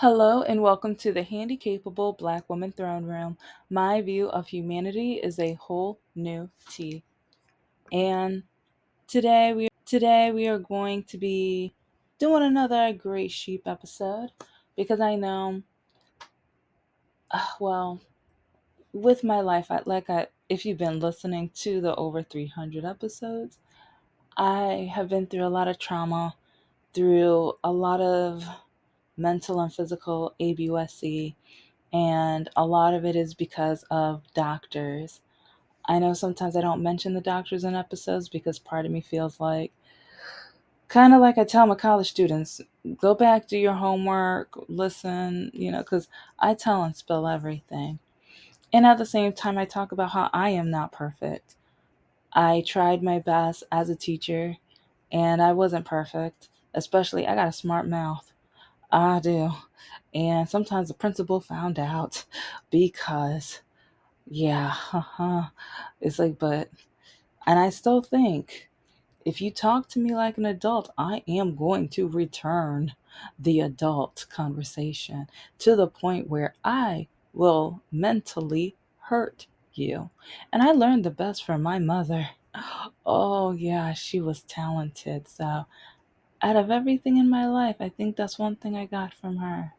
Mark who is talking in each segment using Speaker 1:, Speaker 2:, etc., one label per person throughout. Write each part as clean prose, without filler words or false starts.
Speaker 1: Hello and welcome to the Handicapable Black Woman Throne Room. My view of humanity is a whole new tea. And today we are going to be doing another Great Sheep episode because I know, well, with my life, if you've been listening to the over 300 episodes, I have been through a lot of trauma, through a lot of mental and physical ABUSC, and a lot of it is because of doctors. I know sometimes I don't mention the doctors in episodes because part of me feels like, kind of like I tell my college students, go back, do your homework, listen, because I tell and spill everything. And at the same time, I talk about how I am not perfect. I tried my best as a teacher and I wasn't perfect, especially I got a smart mouth. I do. And sometimes the principal found out because, yeah, it's like, and I still think if you talk to me like an adult, I am going to return the adult conversation to the point where I will mentally hurt you. And I learned the best from my mother. Oh, yeah, she was talented. So, out of everything in my life, I think that's one thing I got from her.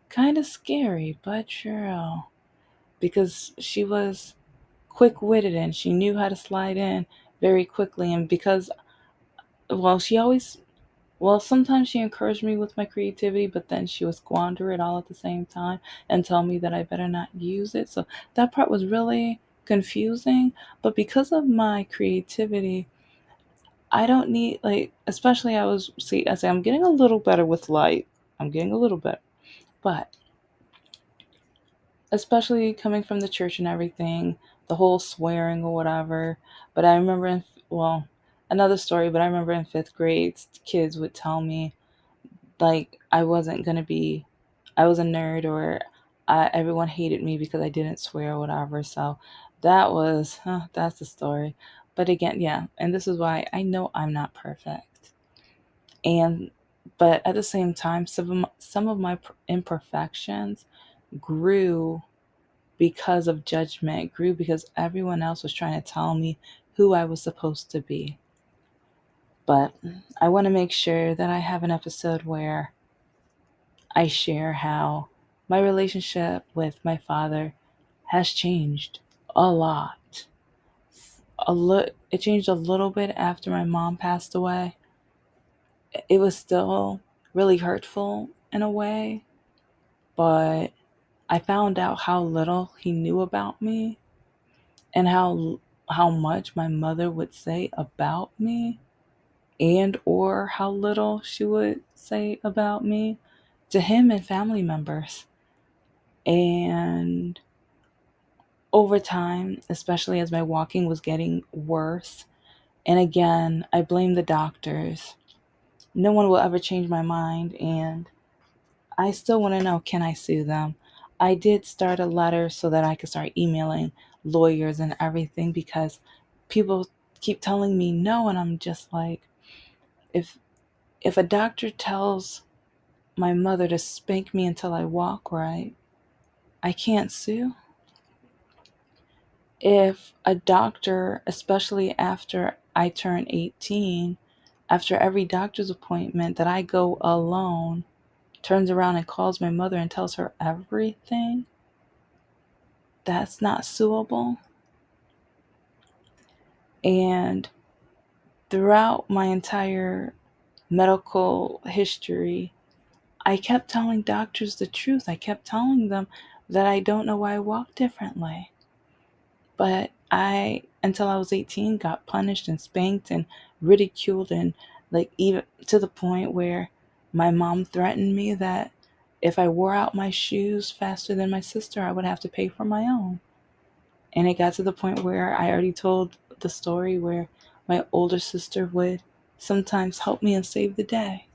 Speaker 1: Kind of scary, but true. Because she was quick witted and she knew how to slide in very quickly. And because, well, sometimes she encouraged me with my creativity, but then she would squander it all at the same time and tell me that I better not use it. So that part was really confusing. But because of my creativity, I don't need, like, especially I say, I'm getting a little better with light. I'm getting a little bit, but especially coming from the church and everything, the whole swearing or whatever. But I remember another story, but I remember in fifth grade, kids would tell me, like, I was a nerd, or everyone hated me because I didn't swear or whatever. So that's the story. But again, yeah, and this is why I know I'm not perfect. And, but at the same time, some of my imperfections grew because of judgment, grew because everyone else was trying to tell me who I was supposed to be. But I want to make sure that I have an episode where I share how my relationship with my father has changed a lot. It changed a little bit after my mom passed away. It was still really hurtful in a way, but I found out how little he knew about me and how much my mother would say about me, and or how little she would say about me to him and family members. And over time, especially as my walking was getting worse, and again, I blame the doctors. No one will ever change my mind, and I still want to know, can I sue them? I did start a letter so that I could start emailing lawyers and everything because people keep telling me no, and I'm just like, if if a doctor tells my mother to spank me until I walk right, I can't sue. If a doctor, especially after I turn 18, after every doctor's appointment that I go alone, turns around and calls my mother and tells her everything, that's not suable. And throughout my entire medical history, I kept telling doctors the truth. I kept telling them that I don't know why I walk differently. But until I was 18, got punished and spanked and ridiculed, and like even to the point where my mom threatened me that if I wore out my shoes faster than my sister, I would have to pay for my own. And it got to the point where I already told the story where my older sister would sometimes help me and save the day.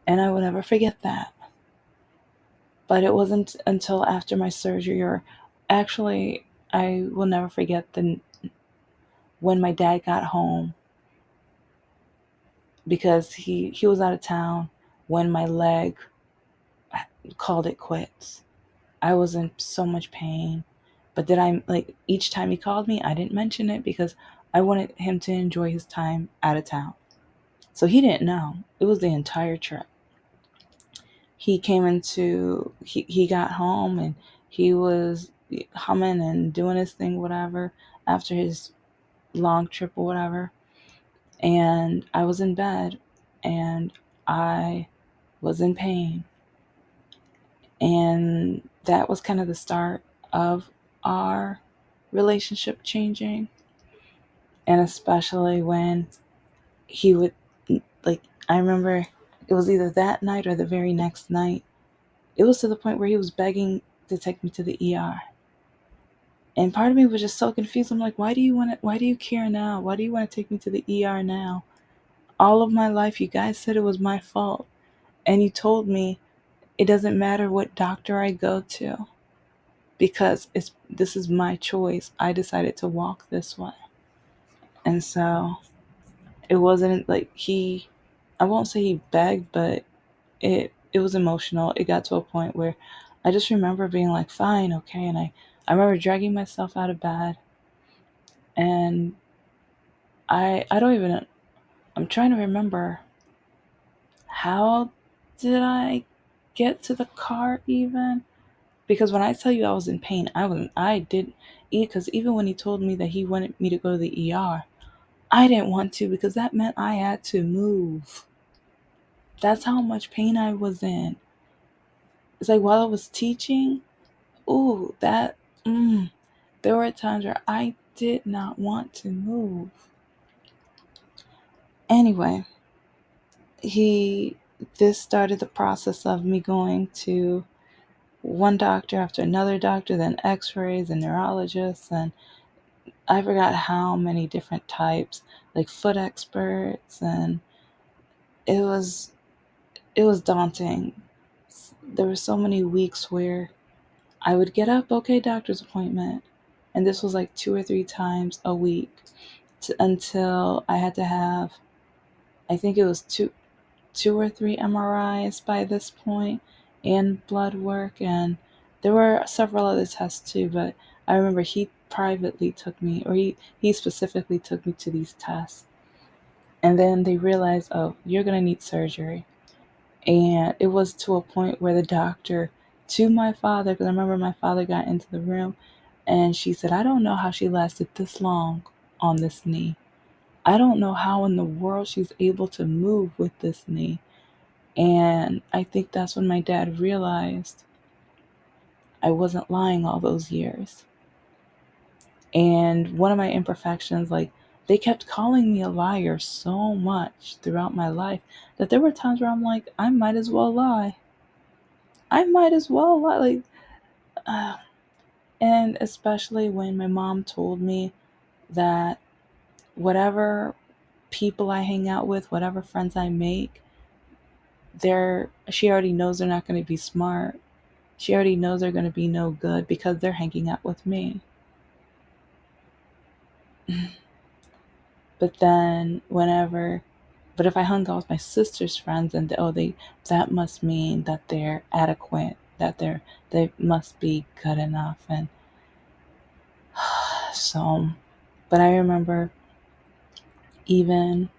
Speaker 1: And I will never forget that. But it wasn't until after my surgery, or actually, I will never forget when my dad got home, because he was out of town when my leg called it quits. I was in so much pain. But did I, like, each time he called me, I didn't mention it because I wanted him to enjoy his time out of town. So he didn't know. It was the entire trip. He got home and he was humming and doing his thing, whatever, after his long trip or whatever. And I was in bed and I was in pain. And that was kind of the start of our relationship changing. And especially when he would, like, I remember it was either that night or the very next night. It was to the point where he was begging to take me to the ER. And part of me was just so confused. I'm like, why do you care now? Why do you want to take me to the ER now? All of my life, you guys said it was my fault. And you told me it doesn't matter what doctor I go to because this is my choice. I decided to walk this way. And so it wasn't like I won't say he begged, but it was emotional. It got to a point where I just remember being like, fine, okay. And I remember dragging myself out of bed and I don't even, I'm trying to remember how did I get to the car even? Because when I tell you I was in pain, I didn't eat because even when he told me that he wanted me to go to the ER, I didn't want to because that meant I had to move. That's how much pain I was in. It's like while I was teaching, ooh, there were times where I did not want to move. Anyway, he this started the process of me going to one doctor after another doctor, then x-rays and neurologists, and I forgot how many different types, like foot experts, and it was it was daunting. There were so many weeks where I would get up, okay, doctor's appointment, and this was like 2 or 3 times a week until I had to have, I think it was two or three MRIs by this point, and blood work, and there were several other tests too. But I remember he privately took me, or he specifically took me to these tests, and then they realized, oh, you're gonna need surgery. And it was to a point where the doctor, to my father, because I remember my father got into the room and she said, I don't know how she lasted this long on this knee. I don't know how in the world she's able to move with this knee. And I think that's when my dad realized I wasn't lying all those years. And one of my imperfections, like, they kept calling me a liar so much throughout my life that there were times where I'm like, I might as well lie. I might as well lie. Like, uh, and especially when my mom told me that whatever people I hang out with, whatever friends I make, she already knows they're not going to be smart. She already knows they're going to be no good because they're hanging out with me. But then but if I hung out with my sister's friends and that must mean that they're adequate, that they must be good enough. And so, but I remember even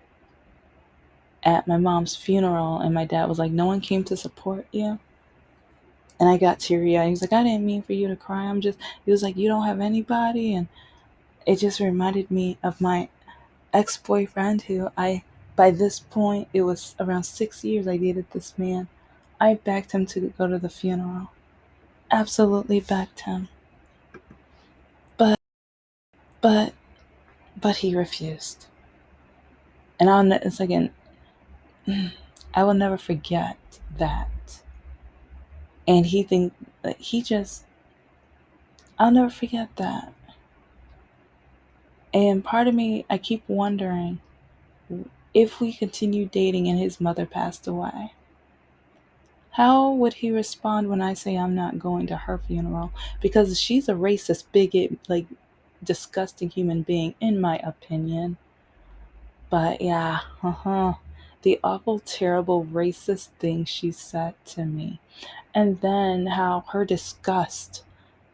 Speaker 1: at my mom's funeral, and my dad was like, no one came to support you. And I got teary eyed. He was like, I didn't mean for you to cry. He was like, you don't have anybody. And it just reminded me of my ex boyfriend by this point, it was around 6 years I dated this man. I begged him to go to the funeral. Absolutely begged him. But, but, but he refused. And it's again, I will never forget that. And he just, I'll never forget that. And part of me, I keep wondering if we continued dating and his mother passed away, how would he respond when I say I'm not going to her funeral? Because she's a racist, bigot, like, disgusting human being, in my opinion. But yeah, the awful, terrible, racist things she said to me. And then how her disgust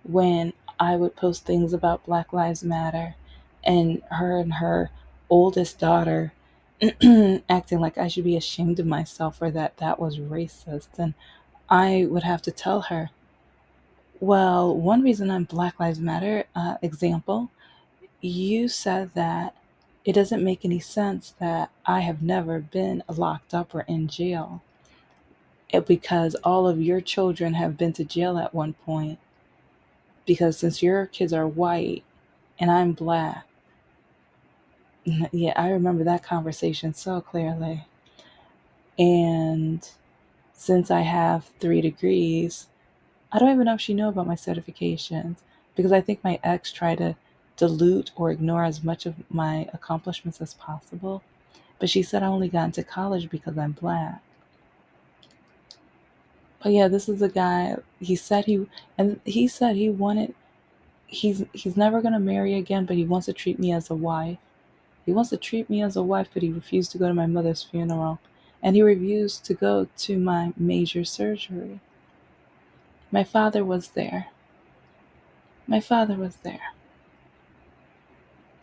Speaker 1: when I would post things about Black Lives Matter, and her oldest daughter acting like I should be ashamed of myself or that that was racist. And I would have to tell her, well, one reason I'm Black Lives Matter example, you said that it doesn't make any sense that I have never been locked up or in jail because all of your children have been to jail at one point. Because since your kids are white and I'm black, yeah, I remember that conversation so clearly. And since I have 3 degrees, I don't even know if she knew about my certifications because I think my ex tried to dilute or ignore as much of my accomplishments as possible. But she said I only got into college because I'm black. But yeah, this is a guy. He said he wanted. He's never gonna marry again, but he wants to treat me as a wife. He wants to treat me as a wife, but he refused to go to my mother's funeral, and he refused to go to my major surgery. My father was there. My father was there.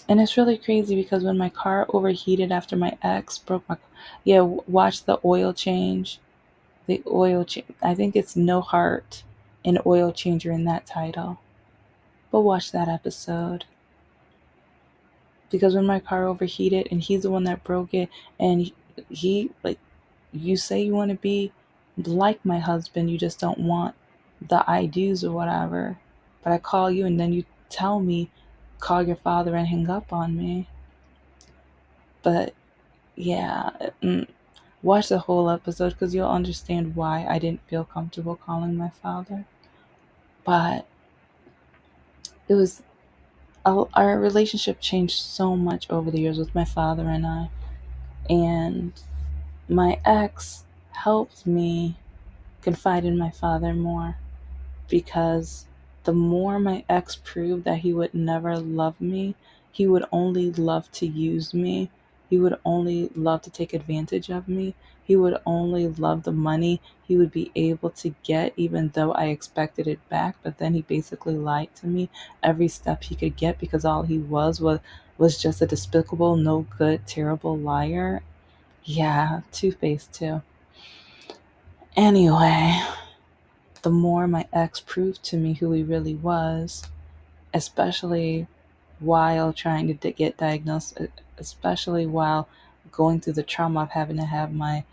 Speaker 1: And it's really crazy because when my car overheated after my ex broke my, yeah, watch the oil change. The oil change. I think it's No Heart and Oil Changer in that title. But watch that episode because when my car overheated and he's the one that broke it, and he like, you say you want to be like my husband, you just don't want the I do's or whatever. But I call you and then you tell me, call your father and hang up on me. But yeah, watch the whole episode because you'll understand why I didn't feel comfortable calling my father. But it was, our relationship changed so much over the years with my father and I. And my ex helped me confide in my father more because the more my ex proved that he would never love me, he would only love to use me, he would only love to take advantage of me, he would only love the money he would be able to get, even though I expected it back. But then he basically lied to me every step he could get because all he was just a despicable, no good, terrible liar. Yeah, two-faced too. Anyway, the more my ex proved to me who he really was, especially while trying to get diagnosed, especially while going through the trauma of having to have my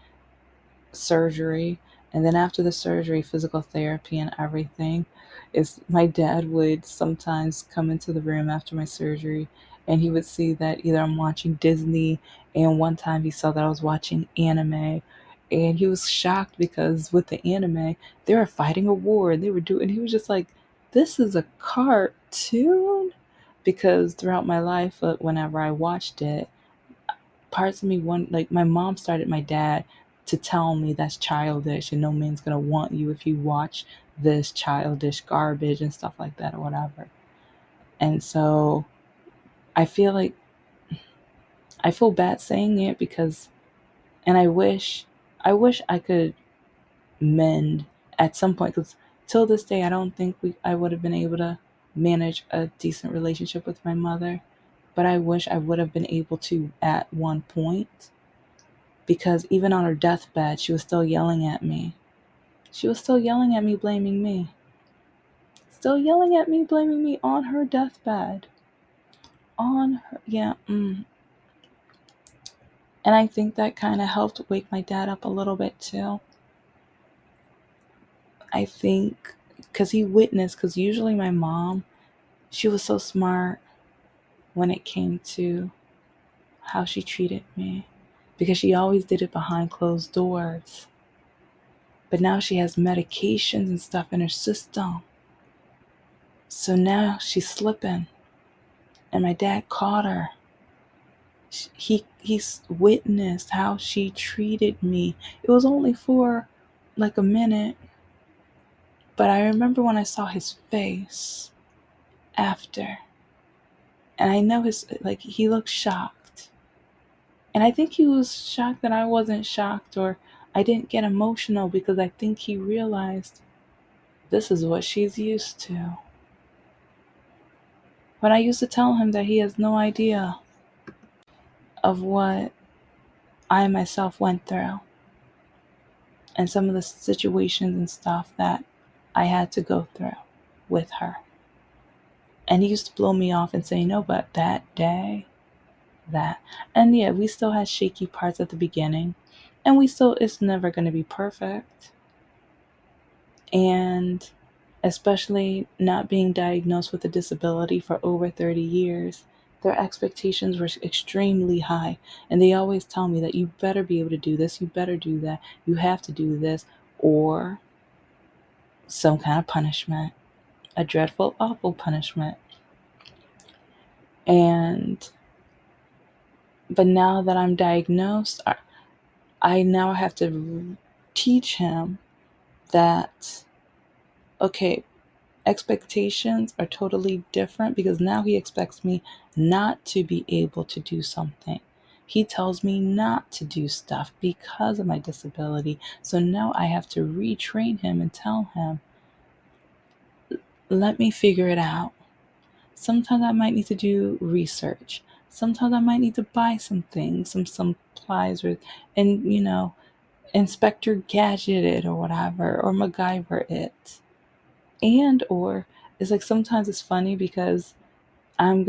Speaker 1: surgery, and then after the surgery, physical therapy and everything, is my dad would sometimes come into the room after my surgery and he would see that either I'm watching Disney, and one time he saw that I was watching anime, and he was shocked because with the anime they were fighting a war and they were doing, he was just like, this is a cartoon. Because throughout my life, whenever I watched it, parts of me want, like, my mom started my dad to tell me that's childish and no man's gonna want you if you watch this childish garbage and stuff like that or whatever. And so I feel like, I feel bad saying it because, and I wish I could mend at some point, because till this day I don't think I would have been able to manage a decent relationship with my mother, but I wish I would have been able to at one point, because even on her deathbed, she was still yelling at me. She was still yelling at me, blaming me. Still yelling at me, blaming me on her deathbed. On her, yeah. And I think that kind of helped wake my dad up a little bit too. I think because he witnessed, because usually my mom, she was so smart when it came to how she treated me, because she always did it behind closed doors. But now she has medications and stuff in her system. So now she's slipping. And my dad caught her. He's witnessed how she treated me. It was only for like a minute, but I remember when I saw his face after, and I know his, like, he looked shocked. And I think he was shocked that I wasn't shocked or I didn't get emotional because I think he realized this is what she's used to. But I used to tell him that he has no idea of what I myself went through and some of the situations and stuff that I had to go through with her. And he used to blow me off and say, no, but that day, that. And yeah, we still had shaky parts at the beginning. And it's never going to be perfect. And especially not being diagnosed with a disability for over 30 years, their expectations were extremely high. And they always tell me that you better be able to do this, you better do that, you have to do this, or some kind of punishment, a dreadful, awful punishment. And, but now that I'm diagnosed, I now have to teach him that, okay, expectations are totally different because now he expects me not to be able to do something. He tells me not to do stuff because of my disability. So now I have to retrain him and tell him, let me figure it out. Sometimes I might need to do research. Sometimes I might need to buy some things, some supplies, and Inspector Gadget it or whatever, or MacGyver it. And or it's like sometimes it's funny because I'm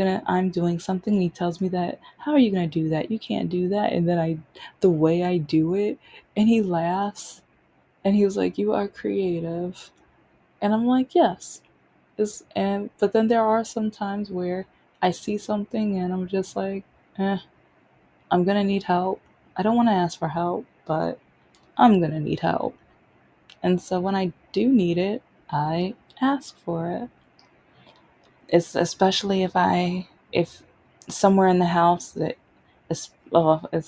Speaker 1: doing something and he tells me that, how are you gonna do that? You can't do that. And then the way I do it, and he laughs and he was like, you are creative. And I'm like, yes. But then there are some times where I see something and I'm just like, I'm gonna need help. I don't want to ask for help, but I'm gonna need help. And so when I do need it, I ask for it. It's especially if somewhere in the house that it's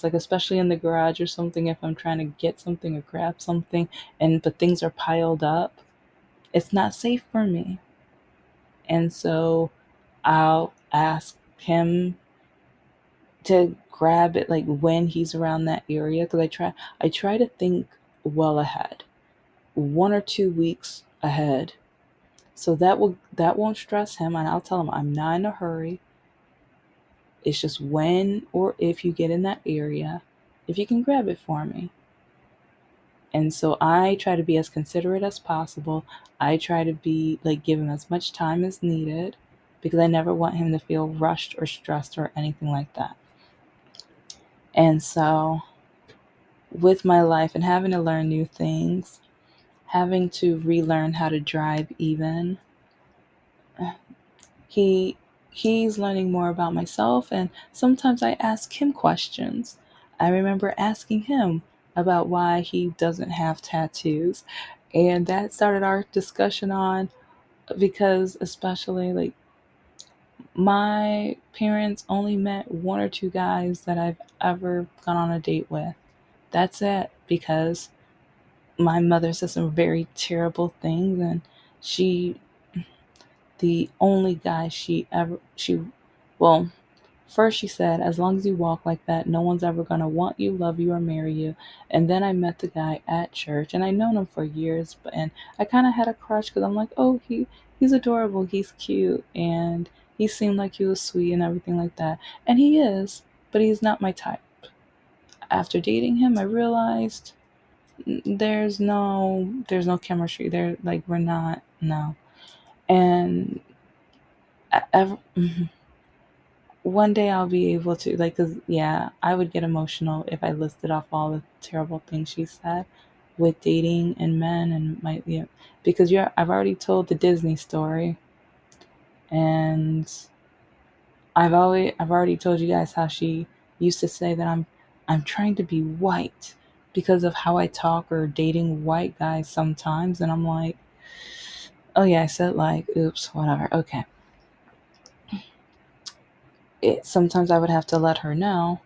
Speaker 1: like especially in the garage or something, if I'm trying to get something or grab something but things are piled up, it's not safe for me. And so I'll ask him to grab it like when he's around that area because I try to think well ahead, 1 or 2 weeks ahead. So that won't stress him, and I'll tell him I'm not in a hurry. It's just when or if you get in that area, if you can grab it for me. And so I try to be as considerate as possible. I try to be like give him as much time as needed because I never want him to feel rushed or stressed or anything like that. And so with my life and having to learn new things, having to relearn how to drive even, he he's learning more about myself and sometimes I ask him questions. I remember asking him about why he doesn't have tattoos, and that started our discussion on because especially like my parents only met 1 or 2 guys that I've ever gone on a date with. That's it, because my mother said some very terrible things, and she the only guy well, first she said, as long as you walk like that, no one's ever going to want you, love you, or marry you. And then I met the guy at church, and I known him for years, and I kind of had a crush because I'm like, oh, he's adorable, he's cute, and he seemed like he was sweet and everything like that. And he is, but he's not my type. After dating him, I realized there's no chemistry there. Like we're not, no. And one day I'll be able to, like, cause yeah, I would get emotional if I listed off all the terrible things she said with dating and men and because I've already told the Disney story, and I've already told you guys how she used to say that I'm trying to be white because of how I talk or dating white guys sometimes, and I'm like, oh yeah, I said like, oops, whatever, okay. Sometimes I would have to let her know,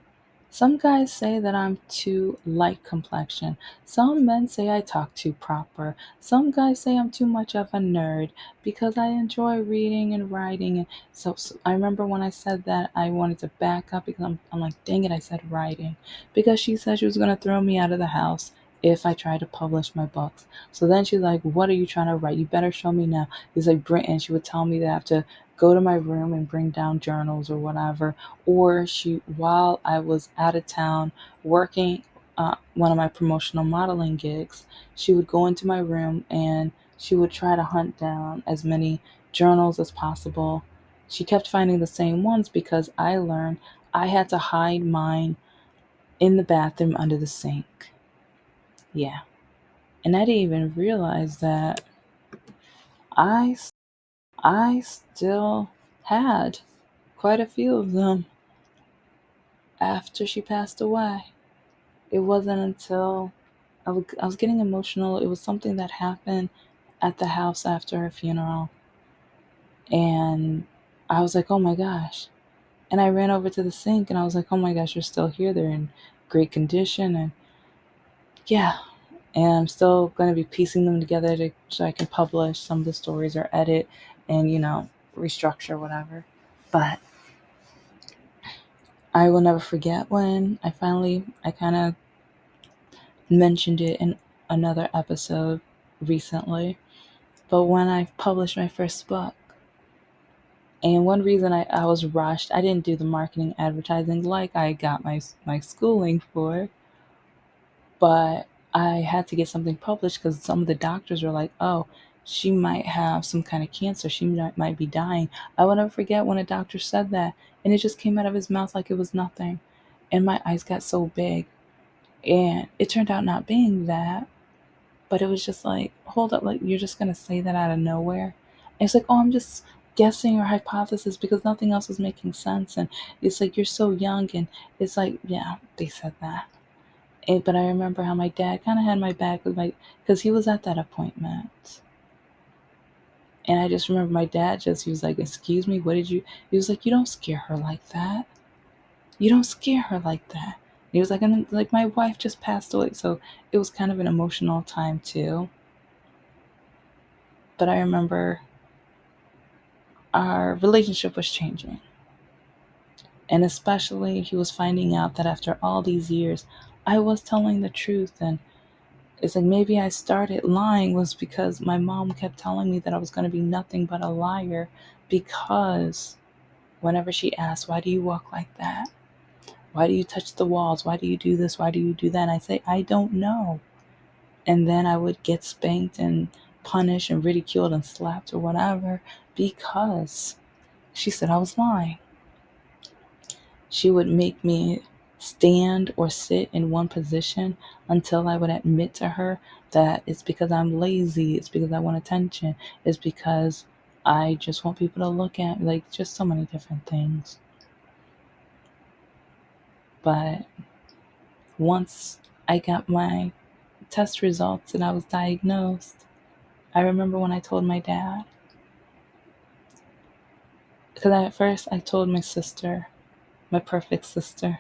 Speaker 1: Some guys say that I'm too light complexion. Some men say I talk too proper. Some guys say I'm too much of a nerd because I enjoy reading and writing. And so I remember when I said that, I wanted to back up because I'm like, dang it, I said writing. Because she said she was going to throw me out of the house if I tried to publish my books. So then she's like, what are you trying to write? You better show me now. He's like, Britton, she would tell me that I have to go to my room and bring down journals or whatever. Or she, while I was out of town working one of my promotional modeling gigs, she would go into my room and she would try to hunt down as many journals as possible. She kept finding the same ones because I learned I had to hide mine in the bathroom under the sink. Yeah. And I didn't even realize that I I still had quite a few of them after she passed away. It wasn't until I was getting emotional. It was something that happened at the house after her funeral. And I was like, oh my gosh. And I ran over to the sink and I was like, oh my gosh, you're still here. They're in great condition. And yeah. And I'm still going to be piecing them together so I can publish some of the stories or edit and, restructure whatever. But I will never forget when I kind of mentioned it in another episode recently, but when I published my first book, and one reason I was rushed, I didn't do the marketing advertising like I got my schooling for, but I had to get something published because some of the doctors were like, oh, she might have some kind of cancer. She might be dying. I will never forget when a doctor said that, and it just came out of his mouth like it was nothing. And my eyes got so big. And it turned out not being that. But it was just like, hold up, like you're just gonna say that out of nowhere. And it's like, oh, I'm just guessing or hypothesis because nothing else is making sense. And it's like you're so young, and it's like, yeah, they said that. But I remember how my dad kind of had my back with because he was at that appointment. And I just remember my dad he was like, excuse me, what did you? He was like, you don't scare her like that. You don't scare her like that. He was like, and then, like my wife just passed away, so it was kind of an emotional time too. But I remember our relationship was changing. And especially, he was finding out that after all these years, I was telling the truth. And it's like maybe I started lying was because my mom kept telling me that I was going to be nothing but a liar. Because whenever she asked, why do you walk like that? Why do you touch the walls? Why do you do this? Why do you do that? And I say, I don't know. And then I would get spanked and punished and ridiculed and slapped or whatever because she said I was lying. She would make me stand or sit in one position until I would admit to her that it's because I'm lazy, it's because I want attention, it's because I just want people to look at me, like just so many different things. But once I got my test results and I was diagnosed, I remember when I told my dad, because at first I told my sister, my perfect sister,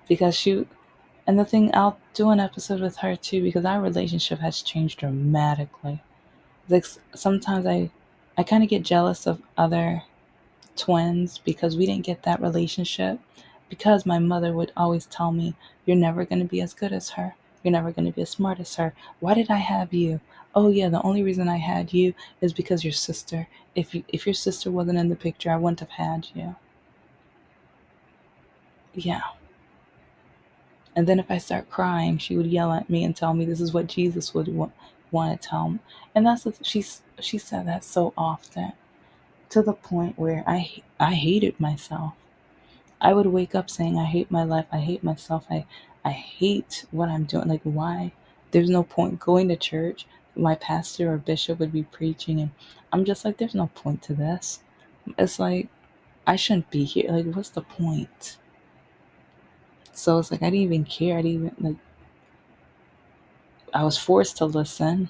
Speaker 1: because and the thing, I'll do an episode with her too because our relationship has changed dramatically. Like sometimes I kind of get jealous of other twins because we didn't get that relationship. Because my mother would always tell me, "You're never going to be as good as her. You're never going to be as smart as her. Why did I have you? Oh yeah, the only reason I had you is because your sister. If your sister wasn't in the picture, I wouldn't have had you." Yeah. And then if I start crying, she would yell at me and tell me this is what Jesus would want to tell me. And that's what she said that so often to the point where I hated myself. I would wake up saying I hate my life, I hate myself, I hate what I'm doing. Like why? There's no point going to church. My pastor or bishop would be preaching and I'm just like there's no point to this. It's like I shouldn't be here. Like what's the point? So it's like I didn't even care. I didn't even like I was forced to listen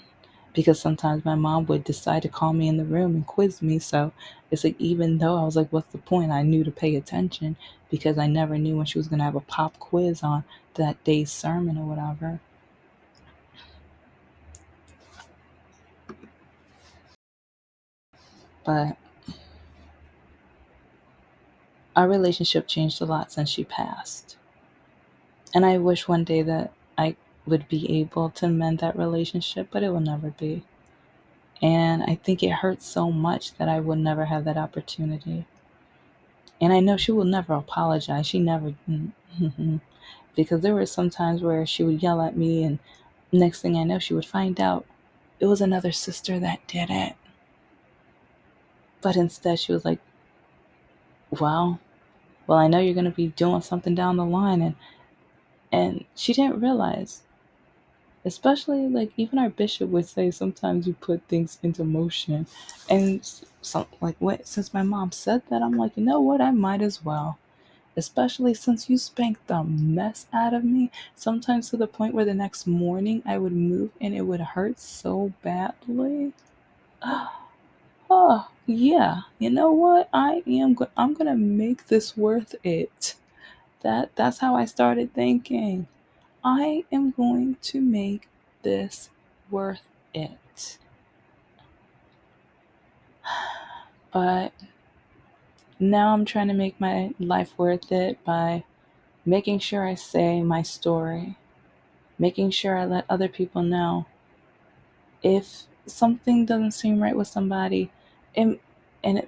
Speaker 1: because sometimes my mom would decide to call me in the room and quiz me. So it's like, even though I was like, what's the point? I knew to pay attention because I never knew when she was going to have a pop quiz on that day's sermon or whatever. But our relationship changed a lot since she passed. And I wish one day that I would be able to mend that relationship, but it will never be. And I think it hurts so much that I will never have that opportunity. And I know she will never apologize. She never, because there were some times where she would yell at me, and next thing I know, she would find out it was another sister that did it. But instead, she was like, well, I know you're going to be doing something down the line. And she didn't realize, especially like even our bishop would say, sometimes you put things into motion. And so, like, what, since my mom said that, I'm like, you know what? I might as well. Especially since you spanked the mess out of me, sometimes to the point where the next morning I would move and it would hurt so badly. Oh, yeah. You know what? I'm going to make this worth it. That's how I started thinking. I am going to make this worth it. But now I'm trying to make my life worth it by making sure I say my story, making sure I let other people know if something doesn't seem right with somebody, and,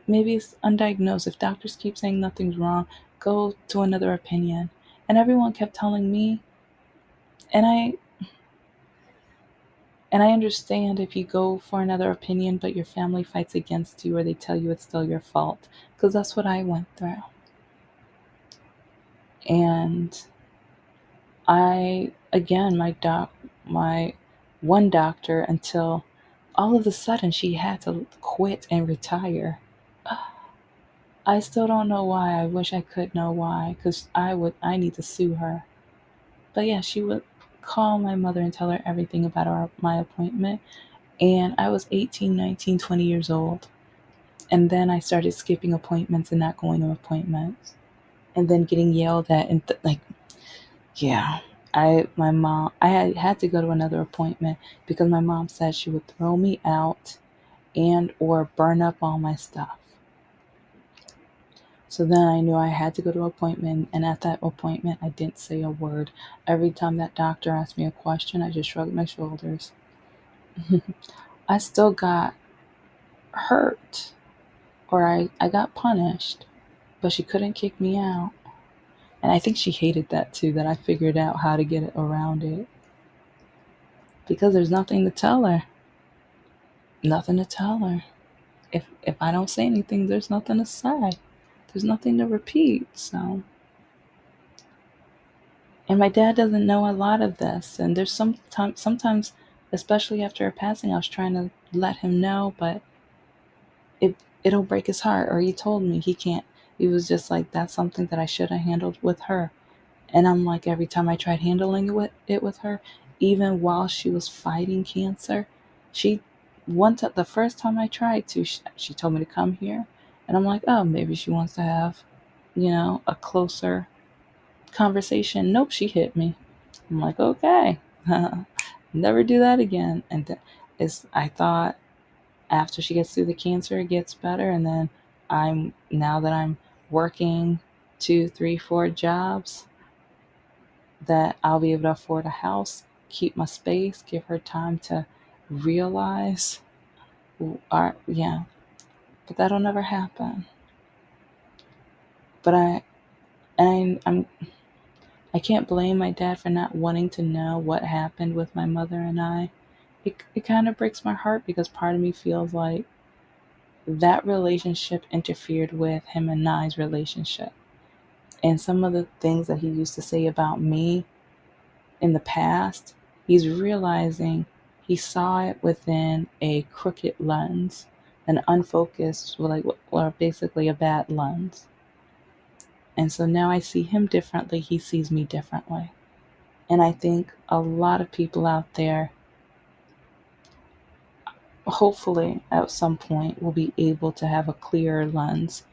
Speaker 1: maybe it's undiagnosed. If doctors keep saying nothing's wrong, go to another opinion. And everyone kept telling me, and I understand if you go for another opinion, but your family fights against you or they tell you it's still your fault, because that's what I went through. And again, my one doctor, until all of a sudden she had to quit and retire. I still don't know why. I wish I could know why, because I need to sue her. But yeah, she would call my mother and tell her everything about my appointment. And I was 18, 19, 20 years old. And then I started skipping appointments and not going to appointments. And then getting yelled at and like, yeah. I had to go to another appointment because my mom said she would throw me out and or burn up all my stuff. So then I knew I had to go to an appointment, and at that appointment, I didn't say a word. Every time that doctor asked me a question, I just shrugged my shoulders. I still got hurt, or I got punished, but she couldn't kick me out. And I think she hated that too, that I figured out how to get around it. Because there's nothing to tell her. Nothing to tell her. If I don't say anything, there's nothing to say. There's nothing to repeat. So, and my dad doesn't know a lot of this. And there's sometimes, especially after her passing, I was trying to let him know, but it'll break his heart. Or he told me he can't. He was just like, that's something that I should have handled with her. And I'm like, every time I tried handling it with her, even while she was fighting cancer, she the first time I tried to, she told me to come here, and I'm like, oh, maybe she wants to have, a closer conversation. Nope, she hit me. I'm like, okay, never do that again. And I thought after she gets through the cancer, it gets better, and then now that I'm working 2, 3, 4 jobs, that I'll be able to afford a house, keep my space, give her time to realize. Yeah, but that'll never happen. But I can't blame my dad for not wanting to know what happened with my mother and I. It kind of breaks my heart because part of me feels like that relationship interfered with him and I's relationship. And some of the things that he used to say about me in the past, he's realizing he saw it within a crooked lens, an unfocused, or basically a bad lens. And so now I see him differently. He sees me differently. And I think a lot of people out there hopefully at some point we'll be able to have a clearer lens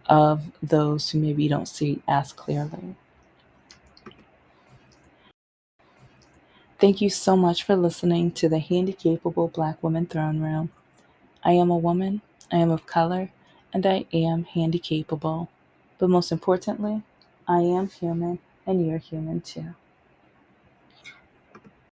Speaker 1: of those who maybe don't see as clearly. Thank you so much for listening to the Handicapable Black Woman Throne Room. I am a woman, I am of color, and I am handicapable. But most importantly, I am human, and you're human too.